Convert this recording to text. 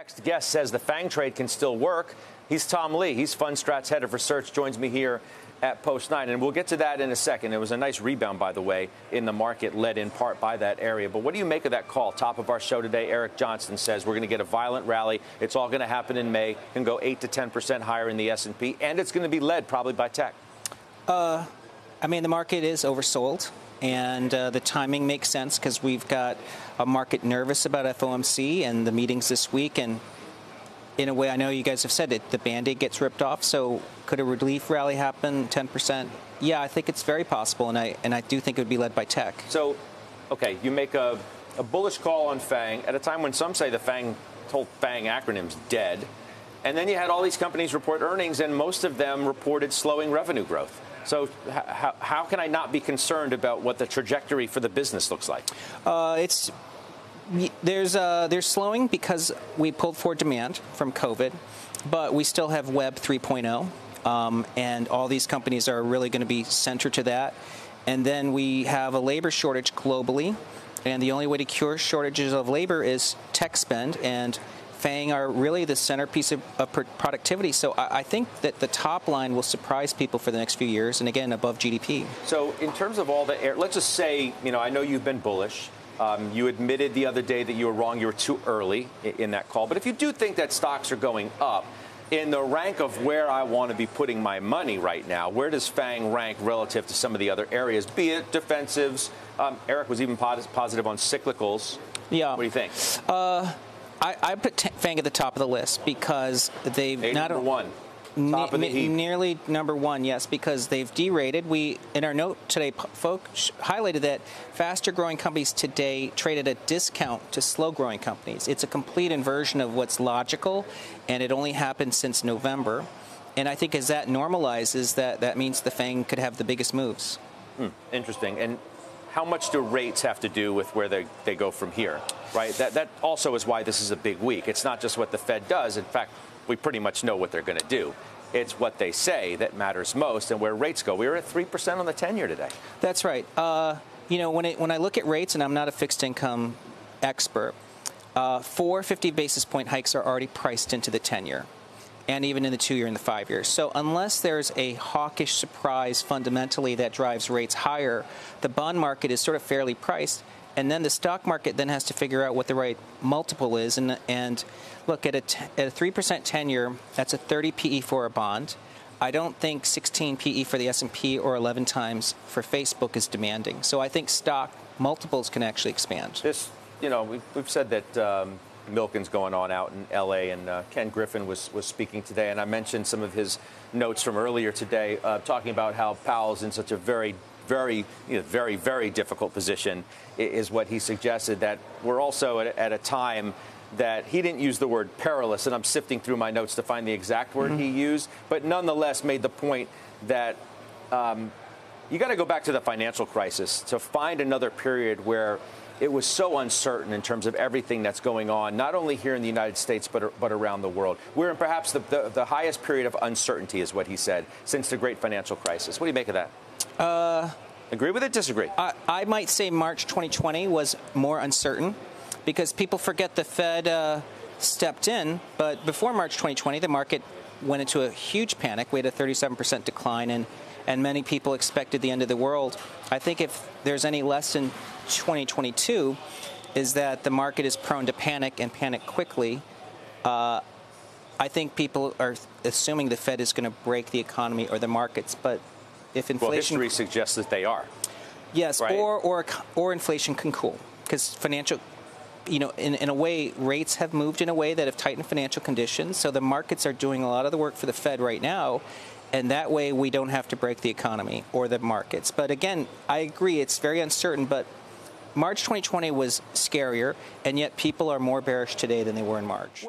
next guest says the FANG trade can still work. He's Tom Lee. He's Fundstrat's head of research, joins me here at Post 9. And we'll get to that in a second. It was a nice rebound, by the way, in the market, led in part by that area. But what do you make of that call? Top of our show today, Eric Johnston says we're going to get a violent rally. It's all going to happen in May. Can go 8 to 10% higher in the S&P. And it's going to be led probably by tech. I mean, the market is oversold. And the timing makes sense because we've got a market nervous about FOMC and the meetings this week. And in a way, I know you guys have said it, the Band-Aid gets ripped off. So could a relief rally happen, 10%? Yeah, I think it's very possible. And I do think it would be led by tech. So, OK, you make a bullish call on FANG at a time when some say the whole FANG acronym's dead. And then you had all these companies report earnings, and most of them reported slowing revenue growth. So how can I not be concerned about what the trajectory for the business looks like? There's slowing because we pulled forward demand from COVID, but we still have Web 3.0, and all these companies are really going to be centered to that. And then we have a labor shortage globally, and the only way to cure shortages of labor is tech spend, and FANG are really the centerpiece of productivity. So I think that the top line will surprise people for the next few years, and again, above GDP. So in terms of all the air, let's just say, I know you've been bullish. You admitted the other day that you were wrong. You were too early in that call. But if you do think that stocks are going up, in the rank of where I want to be putting my money right now, where does FANG rank relative to some of the other areas, be it defensives? Eric was even positive on cyclicals. Yeah. What do you think? I put FANG at the top of the list because they've number one. Top of the heap. Nearly number one, yes, because they've derated. We, in our note today, folks highlighted that faster-growing companies today trade at a discount to slow-growing companies. It's a complete inversion of what's logical, and it only happened since November. And I think as that normalizes, that means the FANG could have the biggest moves. Interesting. And how much do rates have to do with where they go from here, right? That also is why this is a big week. It's not just what the Fed does. In fact, we pretty much know what they're going to do. It's what they say that matters most, and where rates go. We were at 3% on the 10-year today. That's right. When I look at rates, and I'm not a fixed income expert, 4 50 basis point hikes are already priced into the 10-year. And even in the 2-year and the 5-year. So unless there's a hawkish surprise fundamentally that drives rates higher, the bond market is sort of fairly priced. And then the stock market then has to figure out what the right multiple is. And look, at a 3% 10-year, that's a 30 PE for a bond. I don't think 16 PE for the S&P or 11 times for Facebook is demanding. So I think stock multiples can actually expand. We've said that Milken's going on out in L.A., and Ken Griffin was speaking today, and I mentioned some of his notes from earlier today, talking about how Powell's in such a very, very difficult position, is what he suggested, that we're also at a time that he didn't use the word perilous, and I'm sifting through my notes to find the exact word he used, but nonetheless made the point that you got to go back to the financial crisis to find another period where it was so uncertain in terms of everything that's going on, not only here in the United States, but around the world. We're in perhaps the highest period of uncertainty, is what he said, since the great financial crisis. What do you make of that? Agree with it? Disagree? I might say March 2020 was more uncertain because people forget the Fed stepped in. But before March 2020, the market went into a huge panic. We had a 37% decline, and many people expected the end of the world. I think if there's any lesson 2022 is that the market is prone to panic and panic quickly. I think people are assuming the Fed is going to break the economy or the markets, but if inflation, history suggests that they are. Yes, right? or inflation can cool because financial, in a way, rates have moved in a way that have tightened financial conditions. So the markets are doing a lot of the work for the Fed right now. And that way we don't have to break the economy or the markets. But again, I agree, it's very uncertain, but March 2020 was scarier, and yet people are more bearish today than they were in March.